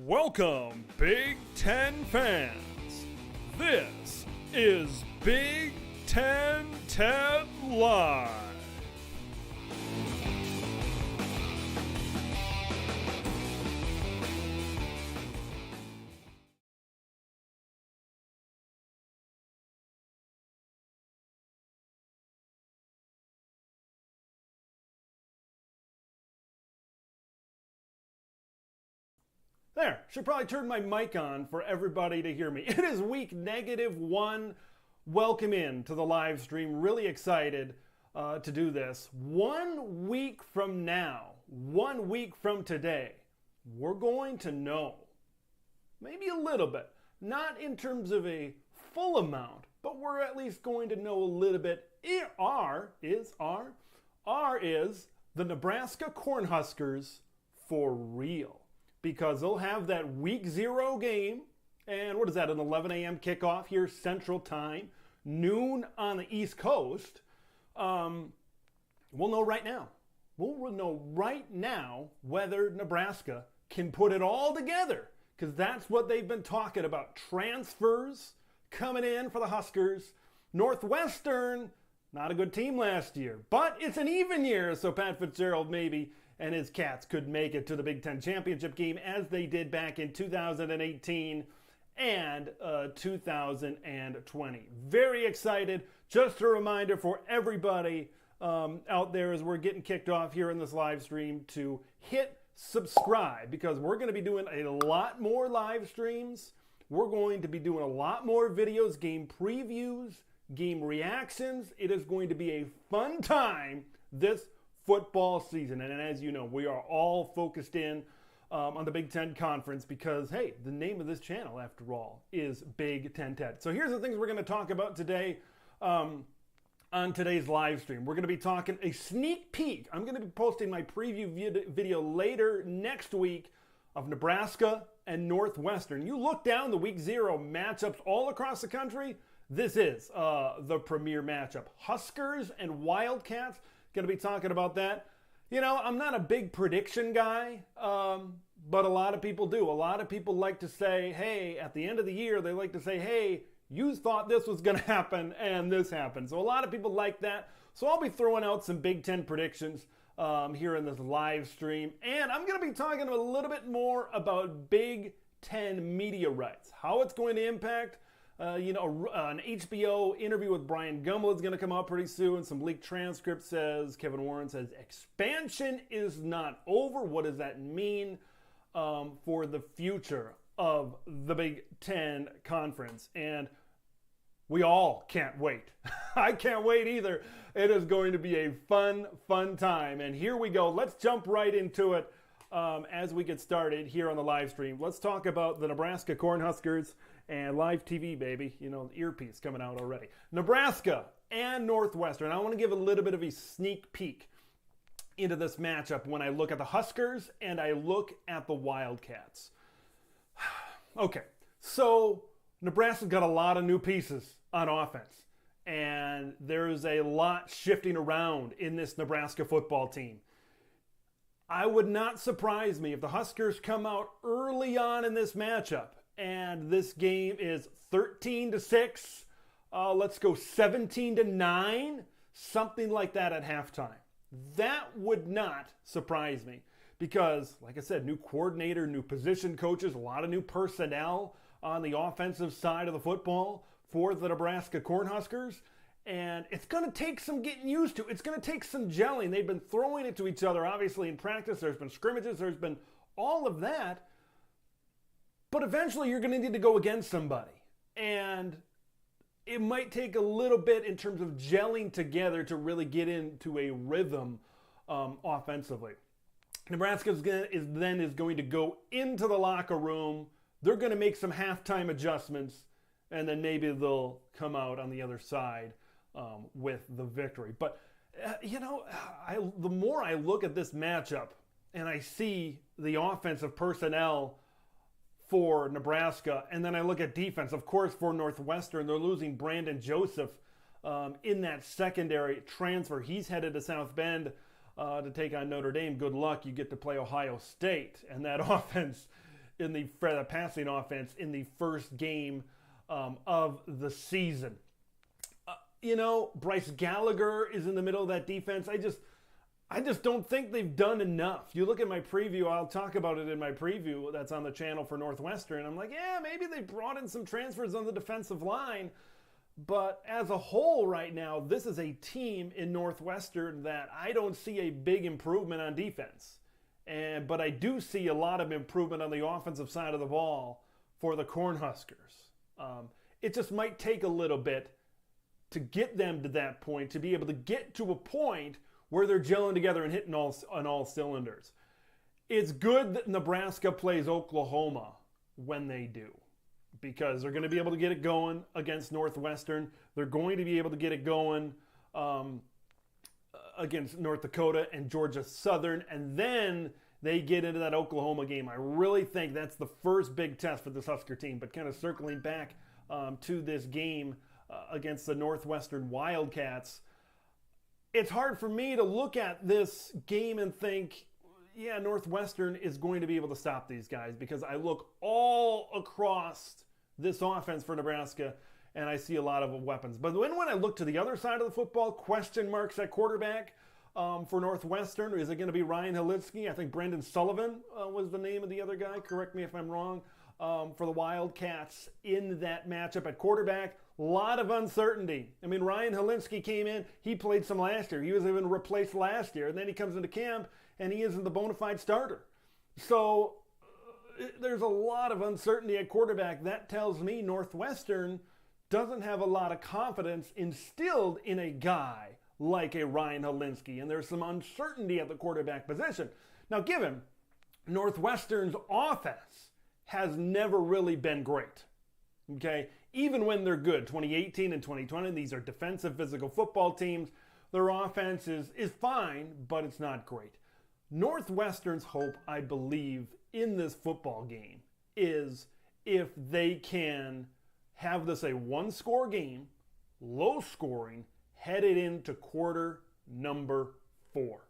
Welcome, Big Ten fans. This is Big Ten Ted Live. There, should probably turn my mic on for everybody to hear me. It is week -1. Welcome in to the live stream. Really excited to do this. 1 week from now, 1 week from today, we're going to know, maybe a little bit, not in terms of a full amount, but we're at least going to know a little bit. R is the Nebraska Cornhuskers for real. Because they'll have that week 0 game, and what is that, an 11 a.m. kickoff here, Central Time, noon on the East Coast. We'll know right now. We'll know right now whether Nebraska can put it all together, because that's what they've been talking about. Transfers coming in for the Huskers. Northwestern, not a good team last year, but it's an even year, so Pat Fitzgerald maybe and his Cats could make it to the Big Ten championship game as they did back in 2018 and 2020. Very excited. Just a reminder for everybody out there as we're getting kicked off here in this live stream to hit subscribe, because we're going to be doing a lot more live streams. We're going to be doing a lot more videos, game previews, game reactions. It is going to be a fun time this football season. And as you know, we are all focused in on the Big Ten Conference because, hey, the name of this channel, after all, is Big Ten Ted. So here's the things we're going to talk about today on today's live stream. We're going to be talking a sneak peek. I'm going to be posting my preview video later next week of Nebraska and Northwestern. You look down the week 0 matchups all across the country. This is the premier matchup. Huskers and Wildcats. Going to be talking about that. You know, I'm not a big prediction guy, but a lot of people do. A lot of people like to say, hey, at the end of the year, they like to say, hey, you thought this was going to happen, and this happened. So a lot of people like that. So I'll be throwing out some Big Ten predictions here in this live stream. And I'm going to be talking a little bit more about Big Ten media rights, how it's going to impact an HBO interview with Brian Gumbel is going to come out pretty soon. Some leaked transcript says, Kevin Warren says, expansion is not over. What does that mean for the future of the Big Ten Conference? And we all can't wait. I can't wait either. It is going to be a fun time. And here we go. Let's jump right into it. As we get started here on the live stream, let's talk about the Nebraska Cornhuskers and live TV, baby. You know, the earpiece coming out already. Nebraska and Northwestern. I want to give a little bit of a sneak peek into this matchup when I look at the Huskers and I look at the Wildcats. Okay, so Nebraska's got a lot of new pieces on offense, and there's a lot shifting around in this Nebraska football team. I would not surprise me if the Huskers come out early on in this matchup and this game is 13-6, let's go 17-9, something like that at halftime. That would not surprise me because, like I said, new coordinator, new position coaches, a lot of new personnel on the offensive side of the football for the Nebraska Cornhuskers. And it's going to take some getting used to. It's going to take some gelling. They've been throwing it to each other, obviously, in practice. There's been scrimmages. There's been all of that. But eventually, you're going to need to go against somebody. And it might take a little bit in terms of gelling together to really get into a rhythm offensively. Nebraska is going to go into the locker room. They're going to make some halftime adjustments. And then maybe they'll come out on the other side with the victory. But, the more I look at this matchup and I see the offensive personnel for Nebraska, and then I look at defense, of course, for Northwestern, they're losing Brandon Joseph in that secondary transfer. He's headed to South Bend to take on Notre Dame. Good luck. You get to play Ohio State. And that offense in the passing offense in the first game of the season. Bryce Gallagher is in the middle of that defense. I just don't think they've done enough. You look at my preview, I'll talk about it in my preview that's on the channel for Northwestern. I'm like, yeah, maybe they brought in some transfers on the defensive line. But as a whole right now, this is a team in Northwestern that I don't see a big improvement on defense. But I do see a lot of improvement on the offensive side of the ball for the Cornhuskers. It just might take a little bit to get them to that point, to be able to get to a point where they're gelling together and hitting on all cylinders. It's good that Nebraska plays Oklahoma when they do, because they're going to be able to get it going against Northwestern. They're going to be able to get it going against North Dakota and Georgia Southern, and then they get into that Oklahoma game. I really think that's the first big test for this Husker team. But kind of circling back to this game against the Northwestern Wildcats, it's hard for me to look at this game and think, yeah, Northwestern is going to be able to stop these guys, because I look all across this offense for Nebraska and I see a lot of weapons. But when I look to the other side of the football, question marks at quarterback for Northwestern. Is it going to be Ryan Halinsky? I think Brendan Sullivan was the name of the other guy. Correct me if I'm wrong. For the Wildcats in that matchup at quarterback. A lot of uncertainty. I mean, Ryan Halinsky came in. He played some last year. He was even replaced last year. And then he comes into camp, and he isn't the bona fide starter. So there's a lot of uncertainty at quarterback. That tells me Northwestern doesn't have a lot of confidence instilled in a guy like a Ryan Halinsky. And there's some uncertainty at the quarterback position. Now, given Northwestern's offense has never really been great. Okay? Even when they're good, 2018 and 2020, these are defensive physical football teams. Their offense is fine, but it's not great. Northwestern's hope, I believe, in this football game is if they can have this a one-score game, low scoring, headed into quarter number 4.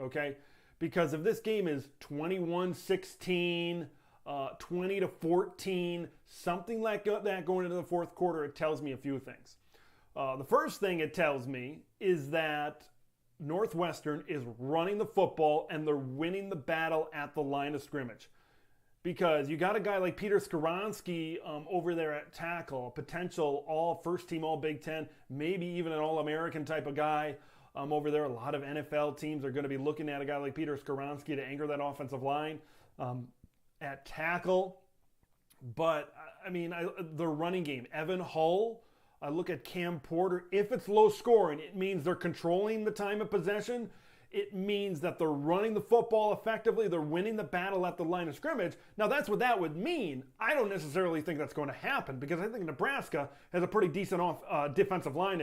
Okay? Because if this game is 21-16, 20-14, something like that going into the fourth quarter, it tells me a few things. The first thing it tells me is that Northwestern is running the football and they're winning the battle at the line of scrimmage. Because you got a guy like Peter Skoronski over there at tackle, a potential first-team All-Big Ten, maybe even an All-American type of guy over there. A lot of NFL teams are going to be looking at a guy like Peter Skoronski to anchor that offensive line at tackle. But, I mean, the running game, Evan Hull, I look at Cam Porter. If it's low scoring, it means they're controlling the time of possession. It means that they're running the football effectively. They're winning the battle at the line of scrimmage. Now, that's what that would mean. I don't necessarily think that's going to happen because I think Nebraska has a pretty decent defensive line,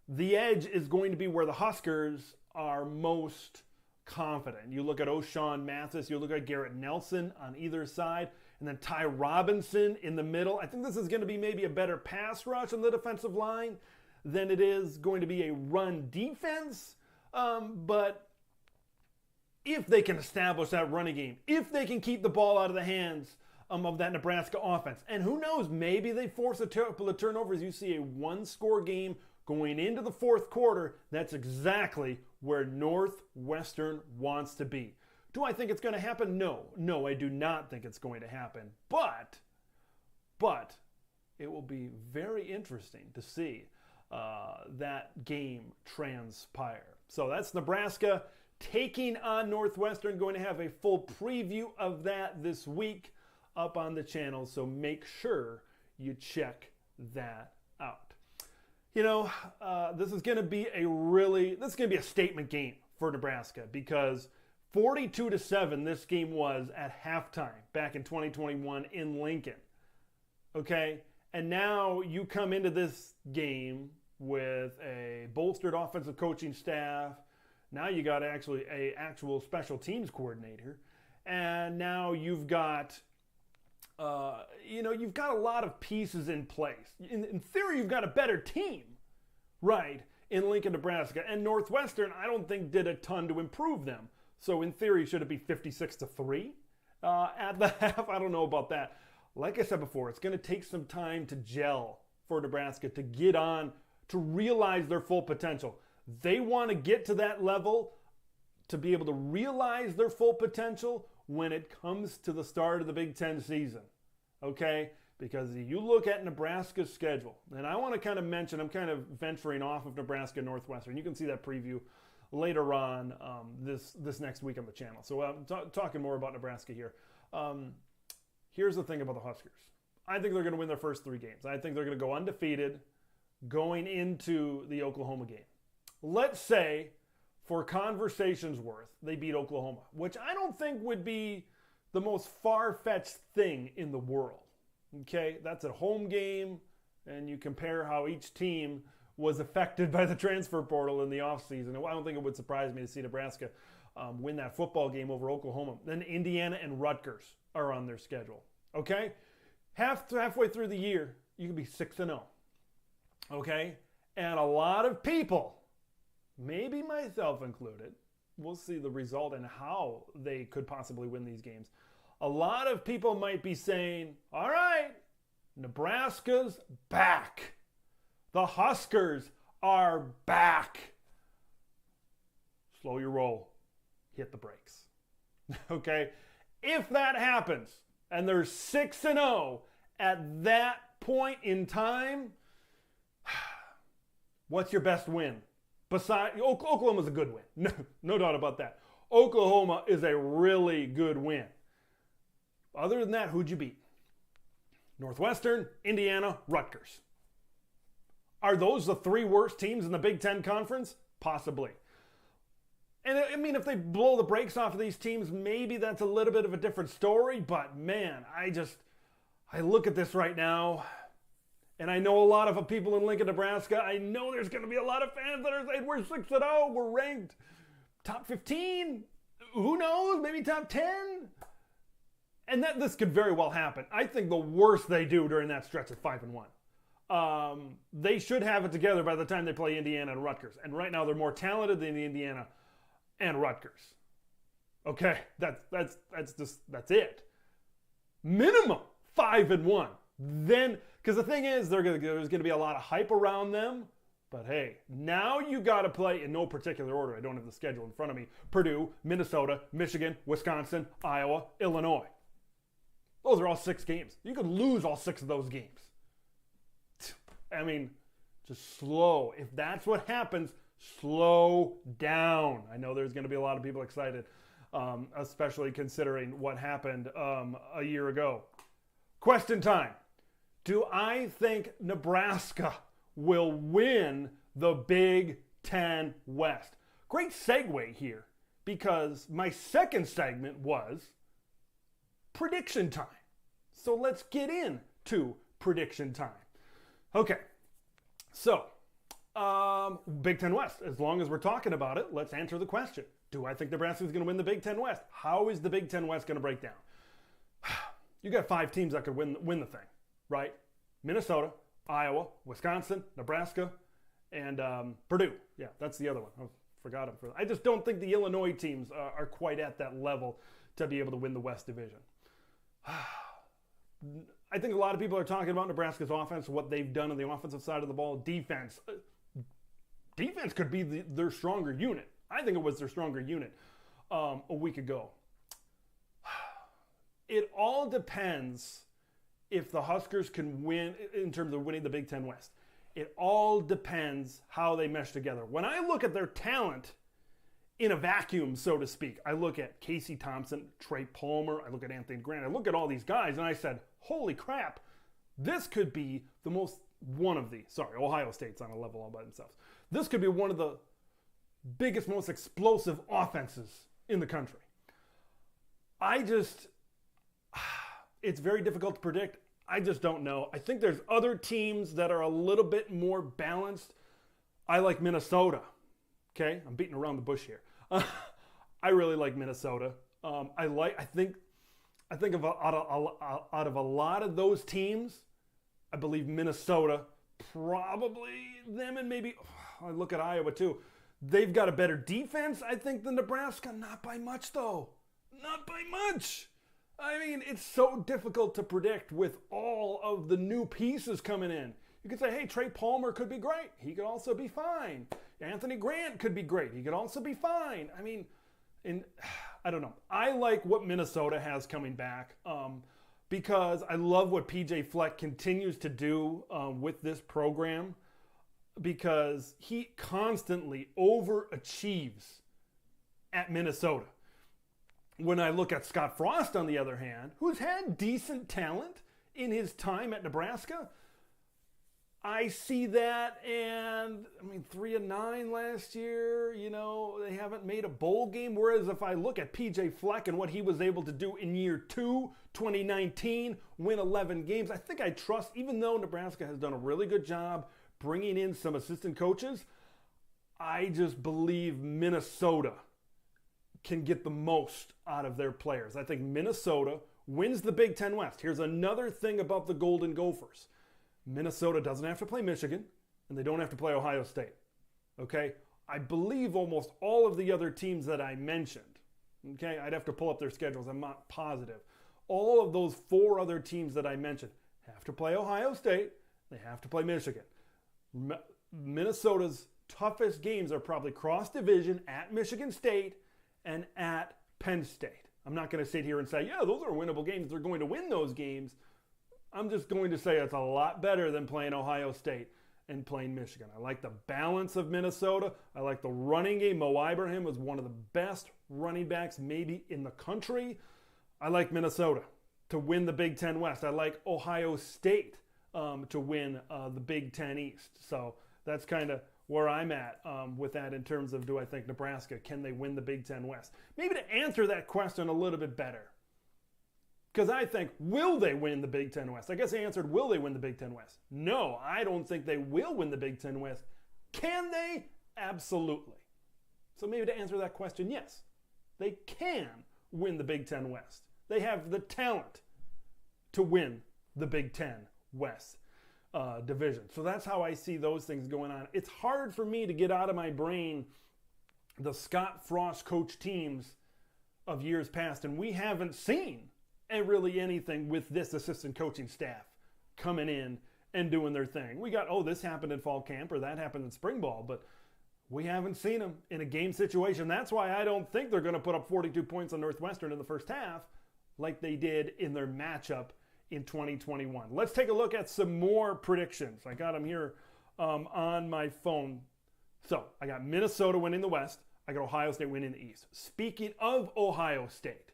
The edge is going to be where the Huskers are most confident. You look at O'Shawn Mathis, you look at Garrett Nelson on either side, and then Ty Robinson in the middle. I think this is going to be maybe a better pass rush on the defensive line than it is going to be a run defense. But if they can establish that running game, if they can keep the ball out of the hands of that Nebraska offense, and who knows, maybe they force a couple of turnovers. You see a one-score game going into the fourth quarter. That's exactly where Northwestern wants to be. Do I think it's going to happen? No, I do not think it's going to happen. But it will be very interesting to see that game transpire. So that's Nebraska taking on Northwestern. Going to have a full preview of that this week up on the channel, so make sure you check that out. You know, this is going to be a statement game for Nebraska because 42-7 this game was at halftime back in 2021 in Lincoln. Okay? And now you come into this game with a bolstered offensive coaching staff. Now you got actually an actual special teams coordinator. And now you've got, you've got a lot of pieces in place. In theory, you've got a better team, right, in Lincoln, Nebraska. And Northwestern, I don't think, did a ton to improve them. So in theory, should it be 56-3? at the half. I don't know about that. Like I said before, it's going to take some time to gel for Nebraska to get on, to realize their full potential. They want to get to that level to be able to realize their full potential when it comes to the start of the Big Ten season. Okay? Because you look at Nebraska's schedule, and I want to kind of mention, I'm kind of venturing off of Nebraska and Northwestern. You can see that preview later on this next week on the channel. So I'm talking more about Nebraska here. Here's the thing about the Huskers. I think they're going to win their first 3 games. I think they're going to go undefeated going into the Oklahoma game. Let's say, for conversation's worth, they beat Oklahoma, which I don't think would be the most far-fetched thing in the world. Okay, that's a home game, and you compare how each team was affected by the transfer portal in the offseason. I don't think it would surprise me to see Nebraska win that football game over Oklahoma. Then Indiana and Rutgers are on their schedule. Okay, halfway through the year, you can be 6-0. Okay, and a lot of people, maybe myself included, we'll see the result and how they could possibly win these games. A lot of people might be saying, all right, Nebraska's back. The Huskers are back. Slow your roll. Hit the brakes. Okay? If that happens, and they're 6-0 at that point in time, what's your best win? Besides, Oklahoma's a good win. No doubt about that. Oklahoma is a really good win. Other than that, who'd you beat? Northwestern, Indiana, Rutgers. Are those the 3 worst teams in the Big Ten Conference? Possibly. And I mean, if they blow the brakes off of these teams, maybe that's a little bit of a different story. But man, I look at this right now, and I know a lot of people in Lincoln, Nebraska. I know there's going to be a lot of fans that are saying we're 6-0, we're ranked top 15. Who knows? Maybe top 10. And this could very well happen. I think the worst they do during that stretch is 5-1. They should have it together by the time they play Indiana and Rutgers. And right now they're more talented than Indiana and Rutgers. Okay, that's it. Minimum 5-1. Then, because the thing is, there's going to be a lot of hype around them. But hey, now you got to play in no particular order. I don't have the schedule in front of me. Purdue, Minnesota, Michigan, Wisconsin, Iowa, Illinois. Those are all 6 games. You could lose all 6 of those games. I mean, just slow. If that's what happens, slow down. I know there's going to be a lot of people excited, especially considering what happened a year ago. Question time. Do I think Nebraska will win the Big Ten West? Great segue here, because my second segment was prediction time. So let's get into prediction time. Okay, so Big Ten West. As long as we're talking about it, let's answer the question. Do I think Nebraska is going to win the Big Ten West? How is the Big Ten West going to break down? You got 5 teams that could win the thing, right? Minnesota, Iowa, Wisconsin, Nebraska, and Purdue. Yeah, that's the other one. I forgot them. I just don't think the Illinois teams are quite at that level to be able to win the West Division. I think a lot of people are talking about Nebraska's offense, what they've done on the offensive side of the ball. Defense. Defense could be their stronger unit. I think it was their stronger unit a week ago. It all depends if the Huskers can win in terms of winning the Big Ten West. It all depends how they mesh together. When I look at their talent in a vacuum, so to speak, I look at Casey Thompson, Trey Palmer, I look at Anthony Grant, I look at all these guys, and I said, holy crap, this could be Ohio State's on a level all by themselves. This could be one of the biggest, most explosive offenses in the country. It's very difficult to predict. I just don't know. I think there's other teams that are a little bit more balanced. I like Minnesota. Okay, I'm beating around the bush here. I really like Minnesota. I think out of a lot of those teams, I believe Minnesota, probably them, and maybe I look at Iowa too. They've got a better defense, I think, than Nebraska. Not by much, though. Not by much. I mean, it's so difficult to predict with all of the new pieces coming in. You could say, hey, Trey Palmer could be great. He could also be fine. Anthony Grant could be great. He could also be fine. I mean, I don't know. I like what Minnesota has coming back because I love what PJ Fleck continues to do with this program because he constantly overachieves at Minnesota. When I look at Scott Frost, on the other hand, who's had decent talent in his time at Nebraska, I see that, and I mean, 3-9 last year, you know, they haven't made a bowl game. Whereas if I look at PJ Fleck and what he was able to do in year 2, 2019, win 11 games, I think I trust, even though Nebraska has done a really good job bringing in some assistant coaches, I just believe Minnesota can get the most out of their players. I think Minnesota wins the Big Ten West. Here's another thing about the Golden Gophers. Minnesota doesn't have to play Michigan, and they don't have to play Ohio State. Okay? I believe almost all of the other teams that I mentioned, okay, I'd have to pull up their schedules, I'm not positive. All of those 4 other teams that I mentioned have to play Ohio State, they have to play Michigan. Minnesota's toughest games are probably cross-division at Michigan State and at Penn State. I'm not going to sit here and say, yeah, those are winnable games. They're going to win those games. I'm just going to say it's a lot better than playing Ohio State and playing Michigan. I like the balance of Minnesota. I like the running game. Mo Ibrahim was one of the best running backs maybe in the country. I like Minnesota to win the Big Ten West. I like Ohio State to win the Big Ten East. So that's kind of where I'm at with that in terms of, do I think Nebraska, can they win the Big Ten West? Maybe to answer that question a little bit better, because I think, will they win the Big Ten West? I guess I answered, will they win the Big Ten West? No, I don't think they will win the Big Ten West. Can they? Absolutely. So maybe to answer that question, yes, they can win the Big Ten West. They have the talent to win the Big Ten West division. So that's how I see those things going on. It's hard for me to get out of my brain the Scott Frost coach teams of years past, and we haven't seen really anything with this assistant coaching staff coming in and doing their thing. We got, oh, this happened in fall camp or that happened in spring ball, but we haven't seen them in a game situation. That's why I don't think they're going to put up 42 points on Northwestern in the first half like they did in their matchup in 2021. Let's take a look at some more predictions. I got them here on my phone. So I got Minnesota winning the West. I got Ohio State winning the East. Speaking of Ohio State,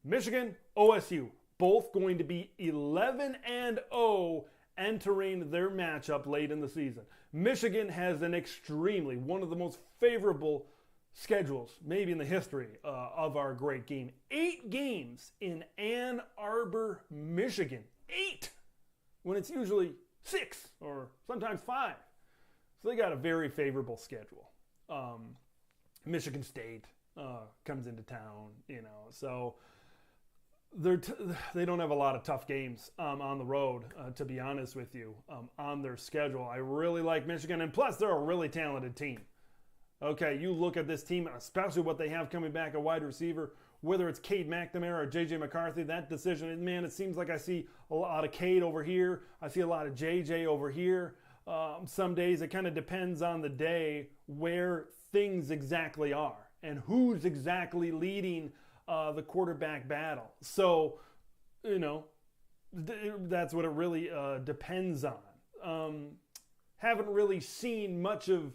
Michigan, OSU, both going to be 11-0 entering their matchup late in the season. Michigan has an extremely, one of the most favorable schedules, maybe in the history of our great game. 8 games in Ann Arbor, Michigan. 8! When it's usually 6 or sometimes 5. So they got a very favorable schedule. Michigan State comes into town, you know, so they don't have a lot of tough games on the road, to be honest with you, on their schedule. I really like Michigan, and plus they're a really talented team. Okay, you look at this team, especially what they have coming back at wide receiver, whether it's Cade McNamara or J.J. McCarthy, that decision, man, it seems like I see a lot of Cade over here. I see a lot of J.J. over here. Some days it kind of depends on the day where things exactly are and who's exactly leading the quarterback battle. So, you know, that's what it really depends on. Haven't really seen much of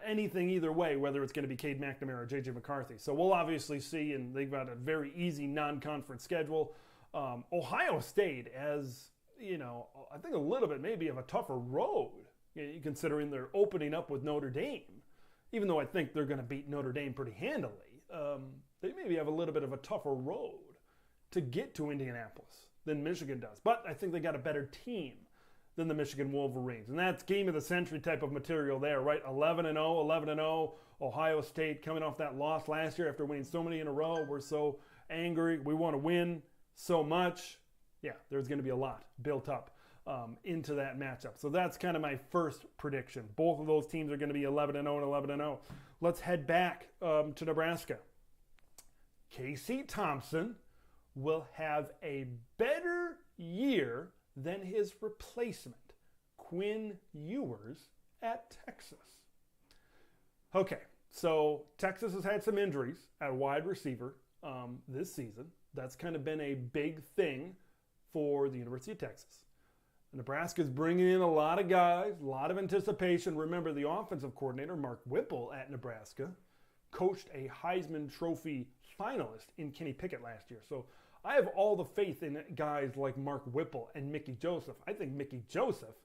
anything either way, whether it's going to be Cade McNamara or J.J. McCarthy. So we'll obviously see, and they've got a very easy non-conference schedule. Ohio State has, you know, I think a little bit maybe of a tougher road, considering they're opening up with Notre Dame. Even though I think they're going to beat Notre Dame pretty handily, they maybe have a little bit of a tougher road to get to Indianapolis than Michigan does. But I think they got a better team than the Michigan Wolverines. And that's game of the century type of material there, right? 11-0. Ohio State coming off that loss last year after winning so many in a row. We're so angry. We want to win so much. Yeah, there's going to be a lot built up into that matchup. So that's kind of my first prediction. Both of those teams are going to be 11-0 and 11-0. Let's head back to Nebraska. Casey Thompson will have a better year than his replacement, Quinn Ewers at Texas. Okay, so Texas has had some injuries at wide receiver this season. That's kind of been a big thing for the University of Texas. Nebraska's bringing in a lot of guys, a lot of anticipation. Remember, the offensive coordinator, Mark Whipple at Nebraska, coached a Heisman Trophy finalist in Kenny Pickett last year. So I have all the faith in guys like Mark Whipple and Mickey Joseph. I think Mickey Joseph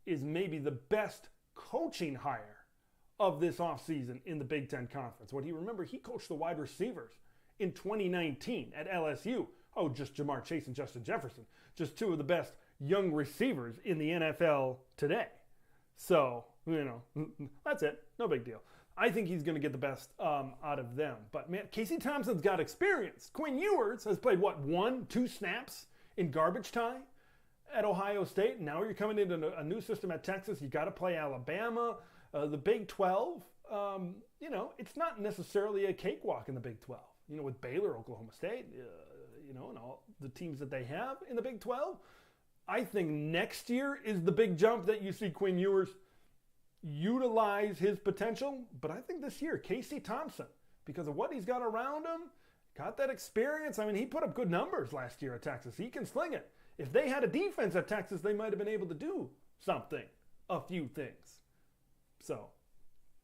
is maybe the best coaching hire of this offseason in the Big Ten Conference. Remember, he coached the wide receivers in 2019 at LSU. Oh, just Jamar Chase and Justin Jefferson. Just two of the best young receivers in the NFL today. So, that's it. No big deal. I think he's going to get the best out of them. But, man, Casey Thompson's got experience. Quinn Ewers has played, 1-2 snaps in garbage time at Ohio State. Now you're coming into a new system at Texas. You got to play Alabama, the Big 12. It's not necessarily a cakewalk in the Big 12. With Baylor, Oklahoma State, and all the teams that they have in the Big 12. I think next year is the big jump that you see Quinn Ewers utilize his potential. But I think this year, Casey Thompson, because of what he's got around him, got that experience. I mean, he put up good numbers last year at Texas. He can sling it. If they had a defense at Texas, they might have been able to do something, a few things. So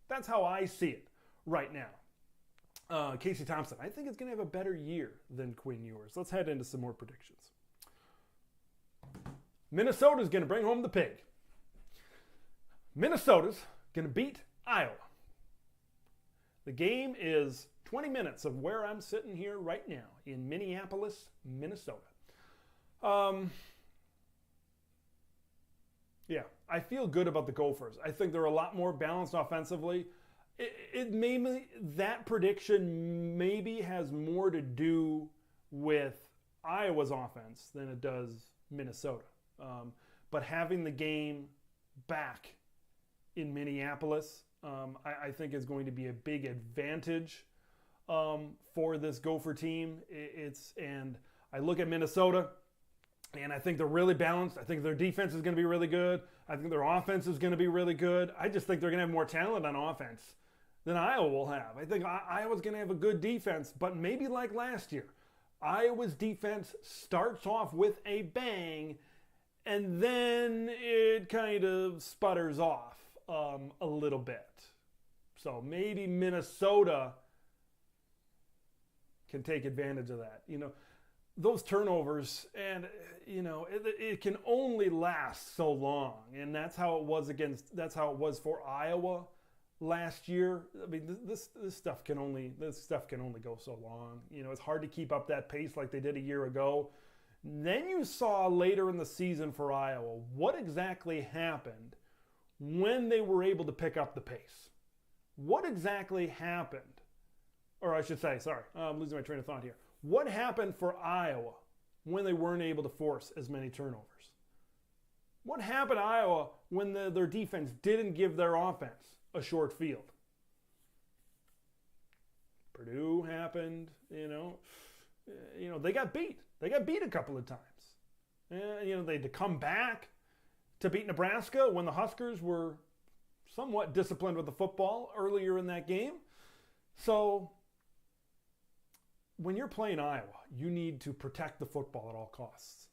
that's how I see it right now. Casey Thompson, I think is going to have a better year than Quinn Ewers. Let's head into some more predictions. Minnesota's going to bring home the pig. Minnesota's going to beat Iowa. The game is 20 minutes of where I'm sitting here right now in Minneapolis, Minnesota. I feel good about the Gophers. I think they're a lot more balanced offensively. That prediction maybe has more to do with Iowa's offense than it does Minnesota. But having the game back in Minneapolis, I think is going to be a big advantage for this Gopher team. And I look at Minnesota, and I think they're really balanced. I think their defense is going to be really good. I think their offense is going to be really good. I just think they're going to have more talent on offense than Iowa will have. I think Iowa's going to have a good defense, but maybe like last year, Iowa's defense starts off with a bang, and then it kind of sputters off a little bit. So maybe Minnesota can take advantage of that. Those turnovers, and it can only last so long, and that's how it was for Iowa last year. I mean, this stuff can only go so long. It's hard to keep up that pace like they did a year ago. Then you saw later in the season for Iowa what exactly happened when they were able to pick up the pace. What exactly happened? Or I should say, sorry, I'm losing my train of thought here. What happened for Iowa when they weren't able to force as many turnovers? What happened to Iowa when their defense didn't give their offense a short field? Purdue happened, they got beat. They got beat a couple of times. They had to come back to beat Nebraska when the Huskers were somewhat disciplined with the football earlier in that game. So when you're playing Iowa, you need to protect the football at all costs.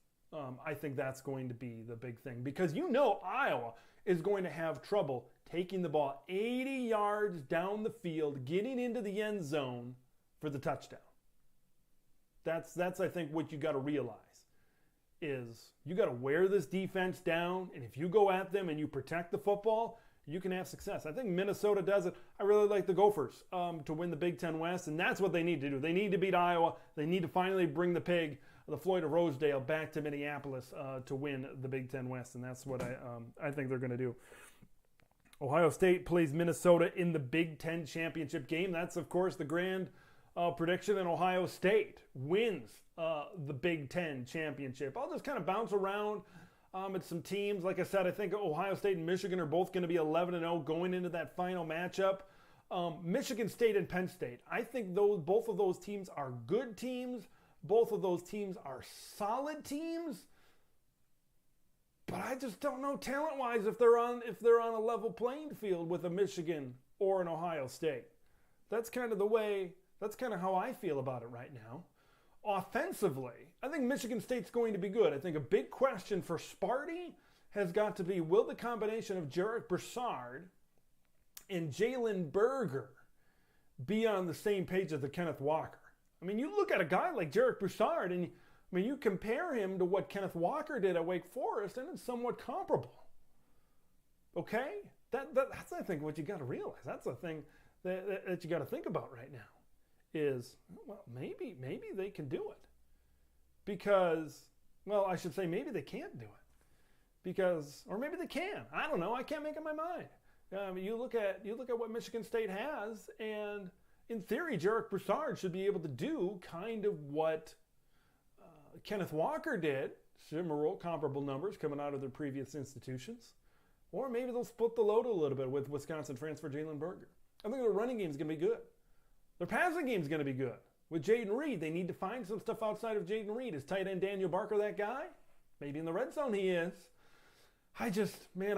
I think that's going to be the big thing, because Iowa is going to have trouble taking the ball 80 yards down the field, getting into the end zone for the touchdown. That's I think what you got to realize is you got to wear this defense down, and if you go at them and you protect the football, you can have success. I think Minnesota does it. I really like the Gophers to win the Big Ten West, and that's what they need to do. They need to beat Iowa. They need to finally bring the pig, the Floyd of Rosedale, back to Minneapolis to win the Big Ten West, and that's what I think they're going to do. Ohio State plays Minnesota in the Big Ten championship game. That's, of course, the grand prediction, and Ohio State wins the Big Ten championship. I'll just kind of bounce around at some teams. Like I said, I think Ohio State and Michigan are both going to be 11-0 going into that final matchup. Michigan State and Penn State, I think both of those teams are good teams, Both of those teams are solid teams, but I just don't know talent-wise if they're on a level playing field with a Michigan or an Ohio State. That's kind of how I feel about it right now. Offensively, I think Michigan State's going to be good. I think a big question for Sparty has got to be, will the combination of Jarek Broussard and Jalen Berger be on the same page as the Kenneth Walker? I mean, you look at a guy like Jarek Broussard, and you compare him to what Kenneth Walker did at Wake Forest, and it's somewhat comparable. Okay? That's, I think, what you got to realize. That's the thing that you got to think about right now is, well, maybe they can do it. Because, well, I should say maybe they can't do it. Because, or maybe they can. I don't know. I can't make up my mind. You look at what Michigan State has, and in theory, Jarek Broussard should be able to do kind of what Kenneth Walker did, similar, comparable numbers coming out of their previous institutions. Or maybe they'll split the load a little bit with Wisconsin transfer Jalen Berger. I think their running game is going to be good. Their passing game is going to be good. With Jaden Reed, they need to find some stuff outside of Jaden Reed. Is tight end Daniel Barker that guy? Maybe in the red zone he is. I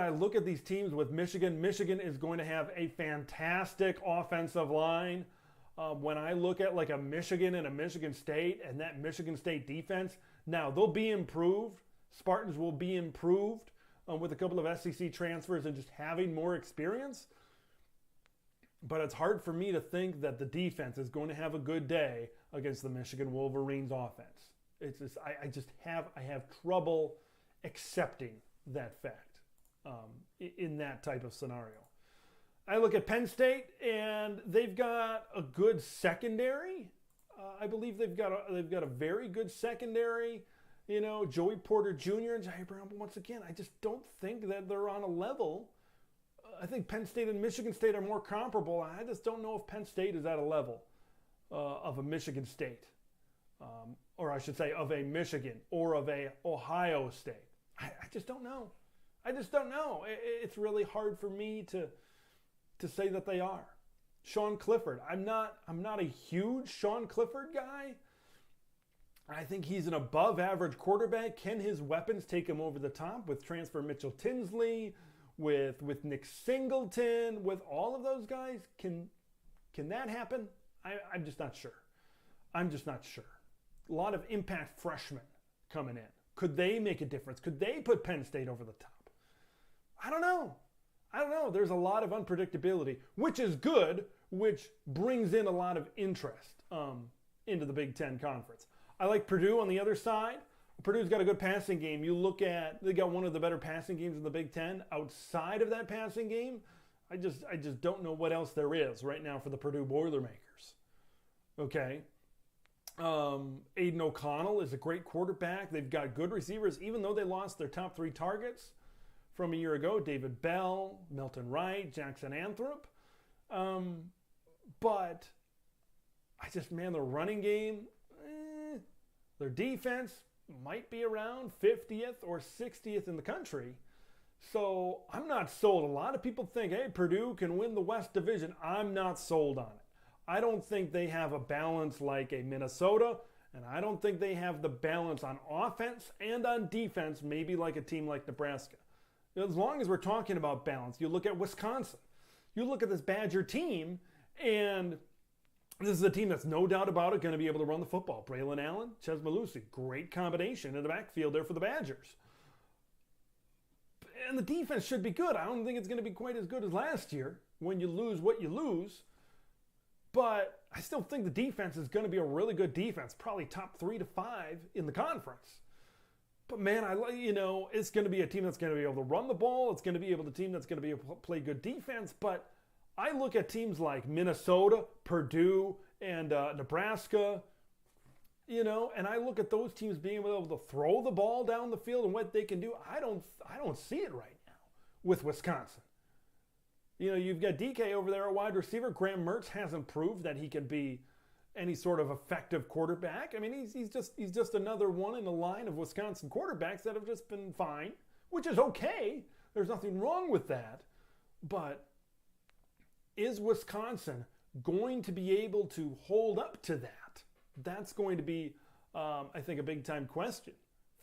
look at these teams with Michigan. Michigan is going to have a fantastic offensive line. When I look at like a Michigan and a Michigan State and that Michigan State defense, now they'll be improved. Spartans will be improved with a couple of SEC transfers and just having more experience. But it's hard for me to think that the defense is going to have a good day against the Michigan Wolverines offense. It's just I have trouble accepting that fact in that type of scenario. I look at Penn State, and they've got a good secondary. I believe they've got a very good secondary. You know, Joey Porter Jr. and Jair Brown. But once again, I just don't think that they're on a level. I think Penn State and Michigan State are more comparable. I just don't know if Penn State is at a level of a Michigan State, or I should say, of a Michigan or of a Ohio State. I just don't know. I just don't know. It's really hard for me to say that they are. Sean Clifford. I'm not a huge Sean Clifford guy. I think he's an above average quarterback. Can his weapons take him over the top with transfer Mitchell Tinsley, with Nick Singleton, with all of those guys? Can that happen? I'm just not sure. I'm just not sure. A lot of impact freshmen coming in. Could they make a difference? Could they put Penn State over the top? I don't know. There's a lot of unpredictability, which is good, which brings in a lot of interest into the Big Ten Conference. I like Purdue on the other side. Purdue's got a good passing game. You look at, they got one of the better passing games in the Big Ten. Outside of that passing game, I just don't know what else there is right now for the Purdue Boilermakers. Okay. Aiden O'Connell is a great quarterback. They've got good receivers, even though they lost their top 3 targets from a year ago. David Bell, Milton Wright, Jackson Anthrop. But their running game, their defense might be around 50th or 60th in the country. So I'm not sold. A lot of people think, hey, Purdue can win the West Division. I'm not sold on it. I don't think they have a balance like a Minnesota, and I don't think they have the balance on offense and on defense, maybe like a team like Nebraska. As long as we're talking about balance, you look at Wisconsin. You look at this Badger team, and this is a team that's no doubt about it going to be able to run the football. Braylon Allen, Ches Malusi, great combination in the backfield there for the Badgers. And the defense should be good. I don't think it's going to be quite as good as last year when you lose what you lose. But I still think the defense is going to be a really good defense, probably top 3 to 5 in the conference. But man, it's going to be a team that's going to be able to run the ball. It's going to be a team that's going to be able to play good defense. But I look at teams like Minnesota, Purdue, and Nebraska, and I look at those teams being able to throw the ball down the field and what they can do. I don't see it right now with Wisconsin. You've got DK over there, a wide receiver. Graham Mertz hasn't proved that he can be any sort of effective quarterback. I mean, he's just another one in a line of Wisconsin quarterbacks that have just been fine, which is okay. There's nothing wrong with that. But is Wisconsin going to be able to hold up to that? That's going to be I think, a big-time question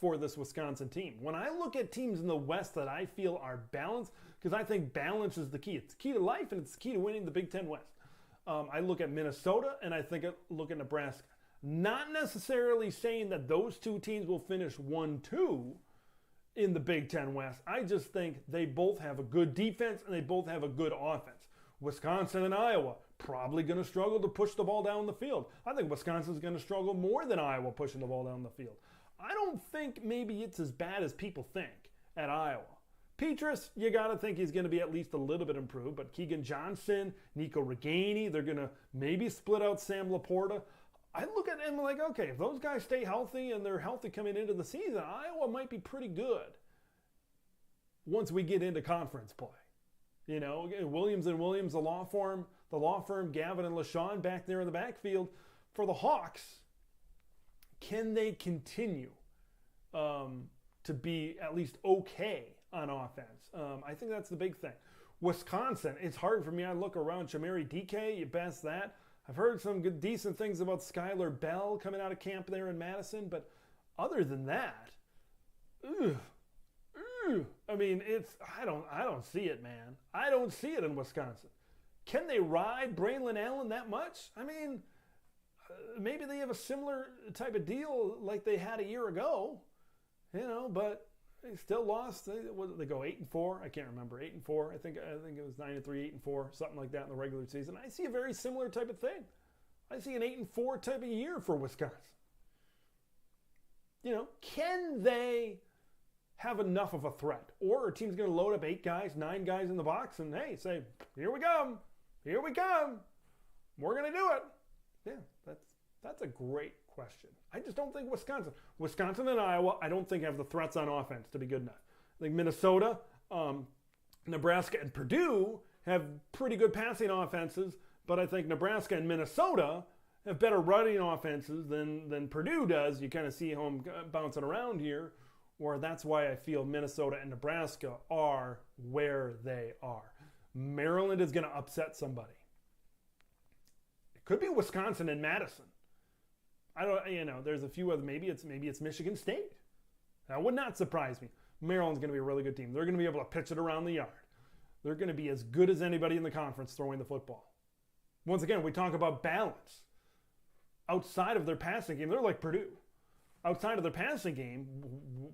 for this Wisconsin team. When I look at teams in the West that I feel are balanced, because I think balance is the key. It's the key to life, and it's the key to winning the Big Ten West. I look at Minnesota, and I look at Nebraska. Not necessarily saying that those two teams will finish 1-2 in the Big Ten West. I just think they both have a good defense, and they both have a good offense. Wisconsin and Iowa probably going to struggle to push the ball down the field. I think Wisconsin's going to struggle more than Iowa pushing the ball down the field. I don't think maybe it's as bad as people think at Iowa. Petrus, you got to think he's going to be at least a little bit improved, but Keegan Johnson, Nico Reganey, they're going to maybe split out Sam Laporta. I look at him like, okay, if those guys stay healthy and they're healthy coming into the season, Iowa might be pretty good once we get into conference play. You know, Williams and Williams, the law firm, Gavin and LaShawn back there in the backfield for the Hawks. Can they continue to be at least okay on offense? I think that's the big thing. Wisconsin, it's hard for me. I look around Chamari DK, you best that. I've heard some good, decent things about Skylar Bell coming out of camp there in Madison, but other than that, I mean, I don't see it, man. I don't see it in Wisconsin. Can they ride Braylon Allen that much? I mean, maybe they have a similar type of deal like they had a year ago, you know, but they still lost. They go 8-4. I can't remember. 8-4. I think it was 9-3, 8-4, something like that in the regular season. I see a very similar type of thing. I see an 8-4 type of year for Wisconsin. You know, can they have enough of a threat? Or are teams going to load up 8 guys, 9 guys in the box and, hey, say, here we come. Here we come. We're going to do it. Yeah, that's a great question. I just don't think Wisconsin and Iowa, I don't think have the threats on offense to be good enough. I think Minnesota, Nebraska, and Purdue have pretty good passing offenses, but I think Nebraska and Minnesota have better running offenses than Purdue does. You kind of see how I'm bouncing around here, or that's why I feel Minnesota and Nebraska are where they are. Maryland is going to upset somebody. It could be Wisconsin and Madison. I don't, you know, there's a few other, maybe it's Michigan State. That would not surprise me. Maryland's going to be a really good team. They're going to be able to pitch it around the yard. They're going to be as good as anybody in the conference throwing the football. Once again, we talk about balance. Outside of their passing game, they're like Purdue. Outside of their passing game,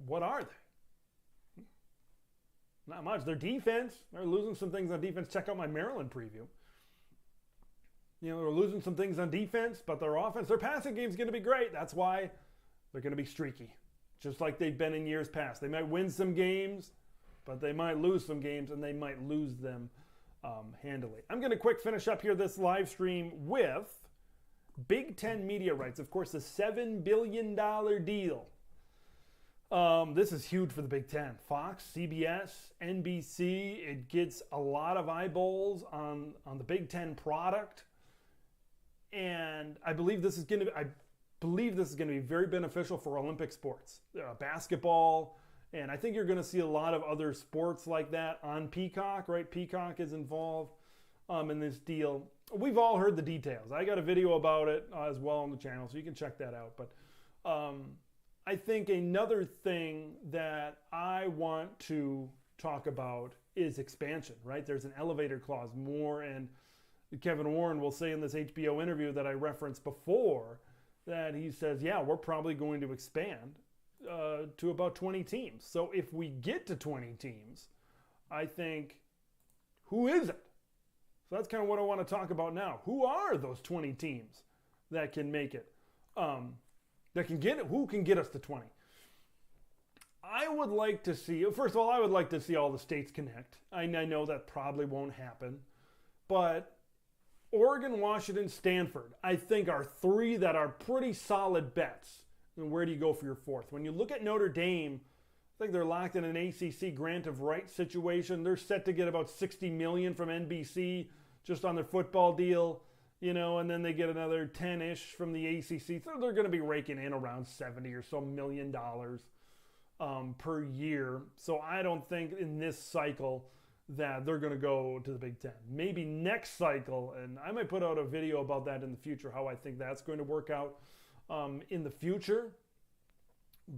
what are they? Not much. Their defense, they're losing some things on defense. Check out my Maryland preview. You know, they're losing some things on defense, but their offense, their passing game is going to be great. That's why they're going to be streaky, just like they've been in years past. They might win some games, but they might lose some games, and they might lose them handily. I'm going to quick finish up here this live stream with Big Ten media rights. Of course, the $7 billion deal. This is huge for the Big Ten. Fox, CBS, NBC. It gets a lot of eyeballs on the Big Ten product. And I believe this is going to be very beneficial for Olympic sports, basketball, and I think you're going to see a lot of other sports like that on Peacock. Right, Peacock is involved in this deal. We've all heard the details. I got a video about it as well on the channel, so you can check that out. But I think another thing that I want to talk about is expansion. Right, there's an elevator clause more and. Kevin Warren will say in this HBO interview that I referenced before that he says, yeah, we're probably going to expand to about 20 teams. So if we get to 20 teams, I think, who is it? So that's kind of what I want to talk about now. Who are those 20 teams that can make it? That can get it? Who can get us to 20? I would like to see, first of all, I would like to see all the states connect. I know that probably won't happen, but Oregon, Washington, Stanford, I think are 3 that are pretty solid bets. And where do you go for your 4th? When you look at Notre Dame, I think they're locked in an ACC grant of rights situation. They're set to get about $60 million from NBC just on their football deal, you know, and then they get another 10-ish from the ACC. So they're going to be raking in around $70 or so million per year. So I don't think in this cycle that they're going to go to the Big Ten. Maybe next cycle, and I might put out a video about that in the future, how I think that's going to work out. in the future.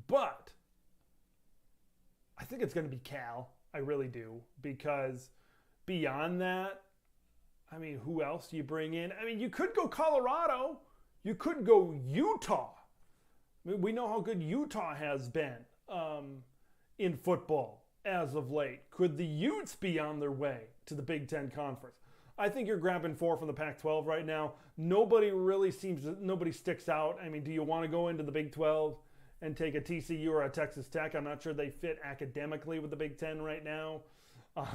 But I think it's going to be Cal. I really do. Because beyond that, I mean, who else do you bring in? I mean, you could go Colorado. You could go Utah. I mean, we know how good Utah has been in football as of late. Could the Utes be on their way to the Big Ten Conference? I think you're grabbing 4 from the Pac-12 right now. Nobody sticks out. I mean, do you want to go into the Big 12 and take a TCU or a Texas Tech? I'm not sure they fit academically with the Big Ten right now.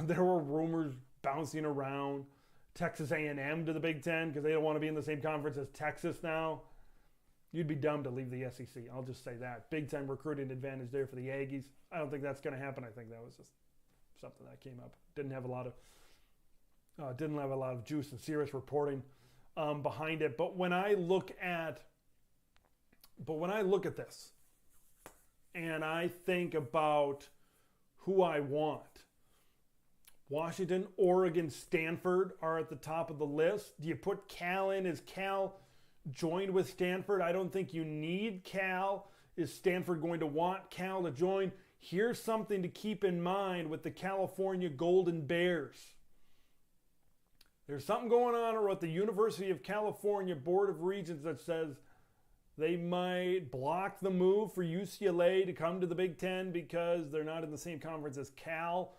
There were rumors bouncing around Texas A&M to the Big Ten because they don't want to be in the same conference as Texas now. You'd be dumb to leave the SEC. I'll just say that. Big time recruiting advantage there for the Aggies. I don't think that's going to happen. I think that was just something that came up. Didn't have a lot of juice and serious reporting behind it. But when I look at this, and I think about who I want, Washington, Oregon, Stanford are at the top of the list. Do you put Cal in? Is Cal joined with Stanford? I don't think you need Cal. Is Stanford going to want Cal to join? Here's something to keep in mind with the California Golden Bears. There's something going on at the University of California Board of Regents that says they might block the move for UCLA to come to the Big Ten because they're not in the same conference as Cal.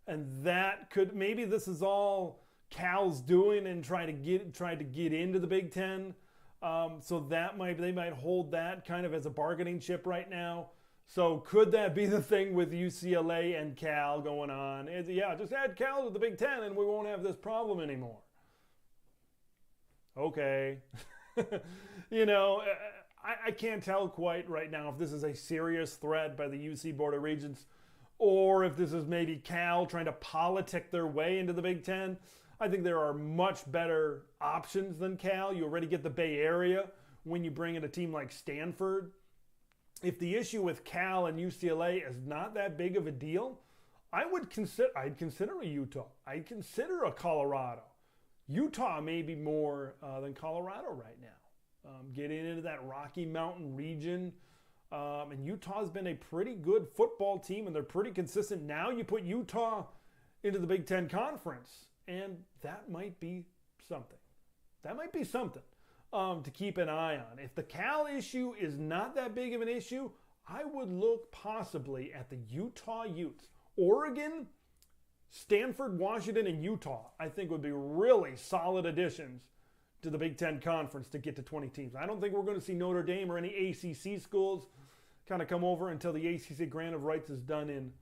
And that could, maybe this is all Cal's doing and trying to get into the Big Ten. So they might hold that kind of as a bargaining chip right now. So could that be the thing with UCLA and Cal going on? Just add Cal to the Big Ten and we won't have this problem anymore. Okay. I can't tell quite right now if this is a serious threat by the UC Board of Regents or if this is maybe Cal trying to politic their way into the Big Ten. I think there are much better options than Cal. You already get the Bay Area when you bring in a team like Stanford. If the issue with Cal and UCLA is not that big of a deal, I'd consider a Utah. I'd consider a Colorado. Utah may be more than Colorado right now. Getting into that Rocky Mountain region. And Utah's been a pretty good football team, and they're pretty consistent. Now you put Utah into the Big Ten Conference, and that might be something. That might be something to keep an eye on. If the Cal issue is not that big of an issue, I would look possibly at the Utah Utes. Oregon, Stanford, Washington, and Utah, I think would be really solid additions to the Big Ten Conference to get to 20 teams. I don't think we're going to see Notre Dame or any ACC schools kind of come over until the ACC grant of rights is done in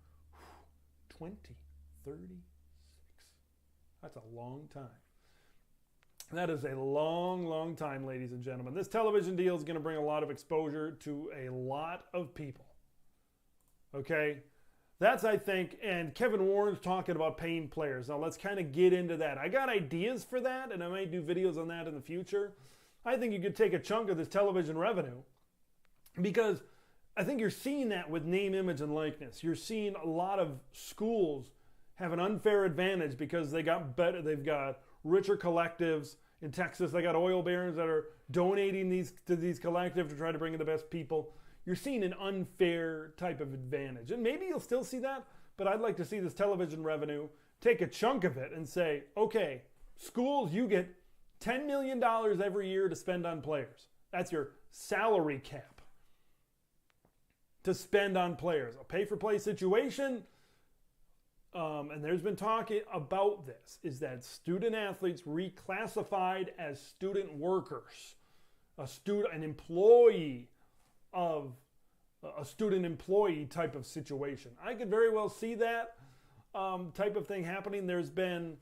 2036. That's a long time. That is a long, long time, ladies and gentlemen. This television deal is going to bring a lot of exposure to a lot of people. Okay? That's, I think, and Kevin Warren's talking about paying players. Now, let's kind of get into that. I got ideas for that, and I might do videos on that in the future. I think you could take a chunk of this television revenue because I think you're seeing that with name, image, and likeness. You're seeing a lot of schools have an unfair advantage because they got better. They've got richer collectives. In Texas, they got oil barons that are donating to these collectives to try to bring in the best people. You're seeing an unfair type of advantage. And maybe you'll still see that, but I'd like to see this television revenue take a chunk of it and say, okay, schools, you get $10 million every year to spend on players. That's your salary cap to spend on players. A pay-for-play situation, and there's been talk about this, is that student athletes reclassified as student workers, an employee of a student employee type of situation. I could very well see that type of thing happening. There's been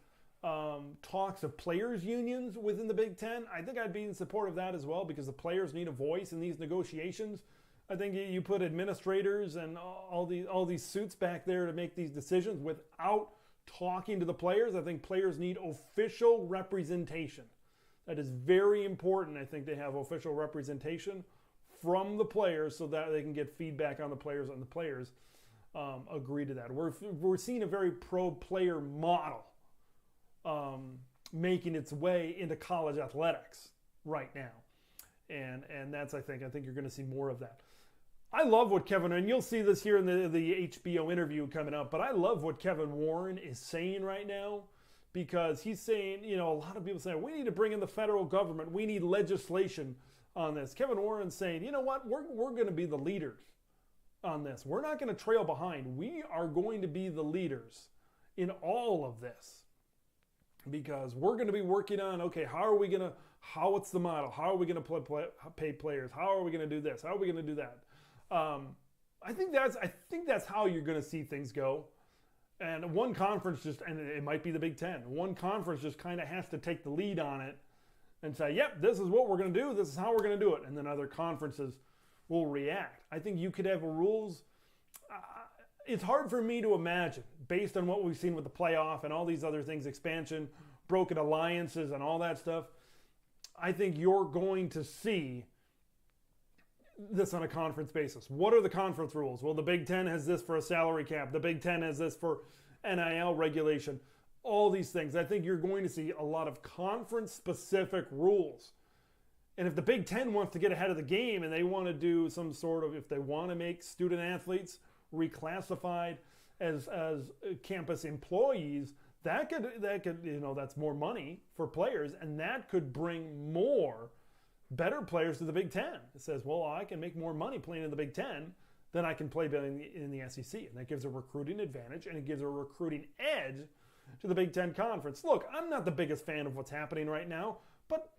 talks of players unions within the Big Ten. I think I'd be in support of that as well because the players need a voice in these negotiations. I think you put administrators and all these suits back there to make these decisions without talking to the players. I think players need official representation. That is very important. I think they have official representation from the players so that they can get feedback on the players and the players agree to that. We're seeing a very pro-player model making its way into college athletics right now. And that's, I think you're going to see more of that. I love what Kevin, and you'll see this here in the HBO interview coming up, but I love what Kevin Warren is saying right now, because he's saying, a lot of people say, we need to bring in the federal government. We need legislation on this. Kevin Warren's saying, you know what? We're going to be the leaders on this. We're not going to trail behind. We are going to be the leaders in all of this, because we're going to be working on, okay, what's the model? How are we going to pay players? How are we going to do this? How are we going to do that? I think that's how you're going to see things go. And one conference and it might be the Big Ten. One conference just kind of has to take the lead on it and say, yep, this is what we're going to do. This is how we're going to do it. And then other conferences will react. I think you could have rules. It's hard for me to imagine, based on what we've seen with the playoff and all these other things, expansion, broken alliances, and all that stuff. I think you're going to see this on a conference basis. What are the conference rules? Well, the Big Ten has this for a salary cap. The Big Ten has this for NIL regulation. All these things. I think you're going to see a lot of conference-specific rules. And if the Big Ten wants to get ahead of the game and they want to do some sort of, if they want to make student athletes reclassified as campus employees, that could that's more money for players, and that could bring more better players to the Big Ten. It says, well, I can make more money playing in the Big Ten than I can play in the SEC. And that gives a recruiting advantage, and it gives a recruiting edge to the Big Ten Conference. Look, I'm not the biggest fan of what's happening right now, but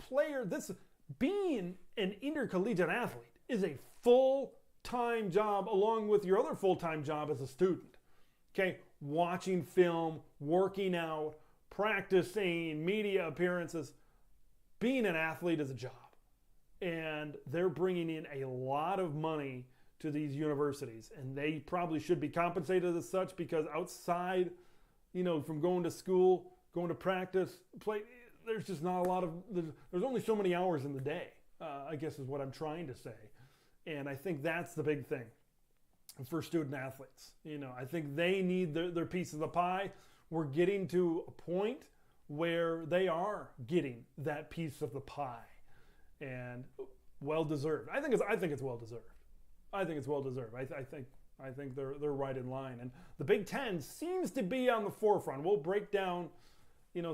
being an intercollegiate athlete is a full-time job along with your other full-time job as a student. Okay, watching film, working out, practicing, media appearances. Being an athlete is a job. And they're bringing in a lot of money to these universities, and they probably should be compensated as such, because outside, from going to school, going to practice, play, there's just not a lot of, there's only so many hours in the day, I guess is what I'm trying to say. And I think that's the big thing for student athletes. I think they need their piece of the pie. We're getting to a point where they are getting that piece of the pie. And well deserved. I think it's well deserved. I think it's well deserved. I think they're right in line. And the Big Ten seems to be on the forefront. We'll break down,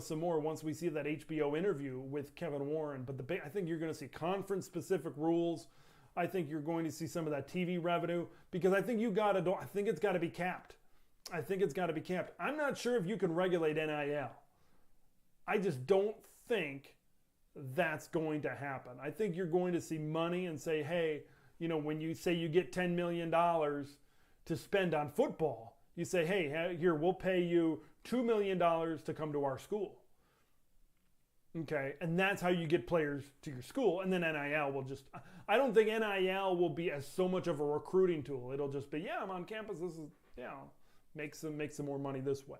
some more once we see that HBO interview with Kevin Warren. But I think you're going to see conference-specific rules. I think you're going to see some of that TV revenue, because I think I think it's got to be capped. I think it's got to be capped. I'm not sure if you can regulate NIL. I just don't think that's going to happen. I think you're going to see money and say, hey, when you say you get $10 million to spend on football, you say, hey, here, we'll pay you $2 million to come to our school. Okay, and that's how you get players to your school. And then NIL will I don't think NIL will be as so much of a recruiting tool. It'll just be, I'm on campus, this is, make some more money this way.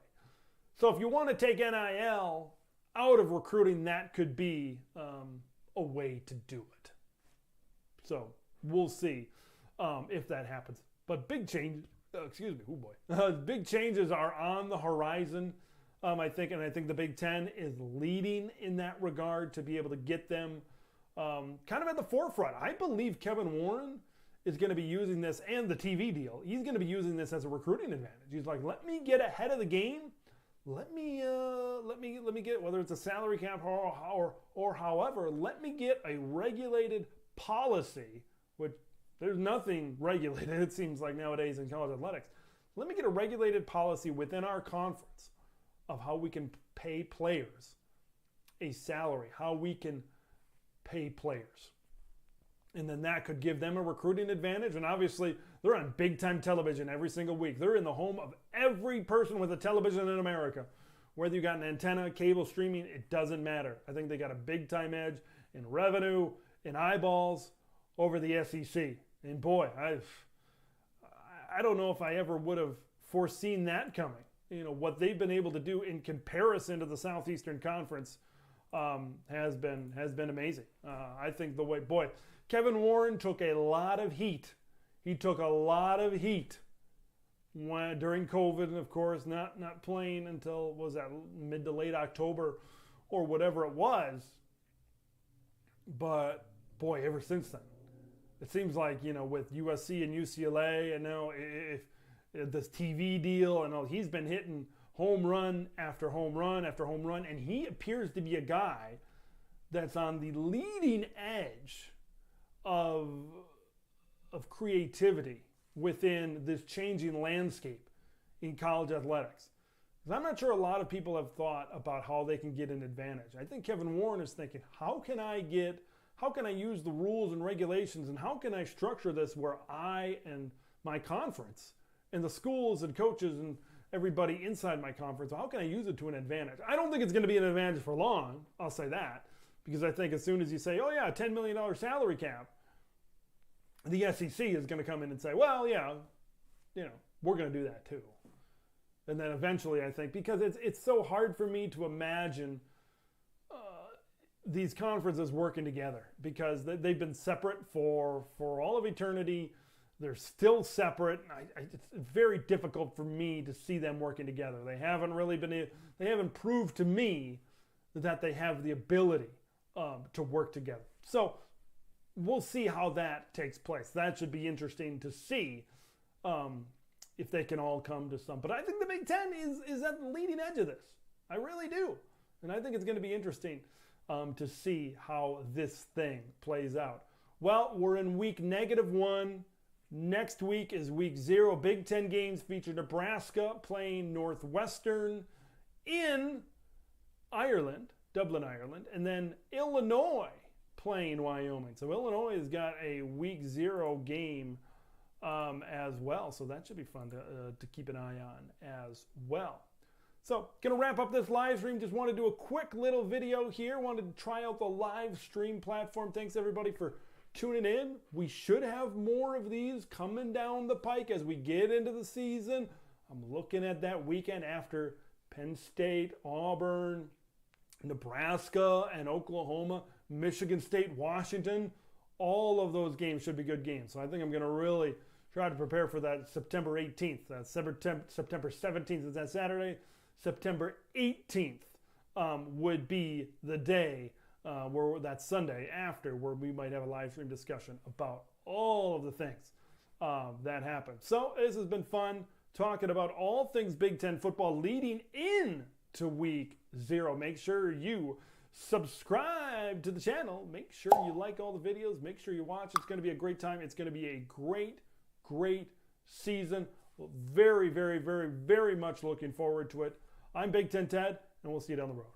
So if you want to take NIL out of recruiting, that could be a way to do it. So we'll see if that happens. But big changes, big changes are on the horizon, I think, and I think the Big Ten is leading in that regard to be able to get them kind of at the forefront. I believe Kevin Warren is going to be using this, and the TV deal, he's going to be using this as a recruiting advantage. He's like, let me get ahead of the game. Let me get, whether it's a salary cap or however, let me get a regulated policy, which there's nothing regulated, it seems like nowadays in college athletics. Let me get a regulated policy within our conference of how we can pay players a salary, how we can pay players. And then that could give them a recruiting advantage. And obviously, they're on big-time television every single week. They're in the home of every person with a television in America. Whether you got an antenna, cable streaming, it doesn't matter. I think they got a big-time edge in revenue, in eyeballs over the SEC. And boy, I don't know if I ever would have foreseen that coming. What they've been able to do in comparison to the Southeastern Conference has been amazing. I think the way, Kevin Warren took a lot of heat. He took a lot of heat during COVID, and of course, not playing until, was that mid to late October or whatever it was. But boy, ever since then, it seems like, with USC and UCLA, and now if this TV deal and all, he's been hitting home run after home run after home run, and he appears to be a guy that's on the leading edge of creativity within this changing landscape in college athletics. Because I'm not sure a lot of people have thought about how they can get an advantage. I think Kevin Warren is thinking, how can I use the rules and regulations, and how can I structure this where I and my conference and the schools and coaches and everybody inside my conference, how can I use it to an advantage? I don't think it's going to be an advantage for long, I'll say that, because I think as soon as you say, oh yeah, $10 million salary cap, the SEC is going to come in and say, well, yeah, we're going to do that too. And then eventually, I think, because it's so hard for me to imagine these conferences working together, because they've been separate for all of eternity. They're still separate. It's very difficult for me to see them working together. They haven't proved to me that they have the ability to work together. So we'll see how that takes place. That should be interesting to see if they can all come to some. But I think the Big Ten is at the leading edge of this. I really do. And I think it's going to be interesting to see how this thing plays out. Well, we're in week -1. Next week is week 0. Big Ten games feature Nebraska playing Northwestern in Ireland, Dublin, Ireland, and then Illinois playing Wyoming. So Illinois has got a week 0 game as well. So that should be fun to keep an eye on as well. So, going to wrap up this live stream. Just want to do a quick little video here. Wanted to try out the live stream platform. Thanks everybody for tuning in. We should have more of these coming down the pike as we get into the season. I'm looking at that weekend after Penn State, Auburn, Nebraska, and Oklahoma, Michigan State, Washington. All of those games should be good games. So I think I'm going to really try to prepare for that September 18th. September 17th is that Saturday. September 18th would be the day where that Sunday after, where we might have a live stream discussion about all of the things that happened. So this has been fun talking about all things Big Ten football leading into week 0. Make sure you subscribe to the channel. Make sure you like all the videos. Make sure you watch. It's going to be a great time. It's going to be a great season. Very, very, very, very much looking forward to it. I'm Big Ten Ted, and we'll see you down the road.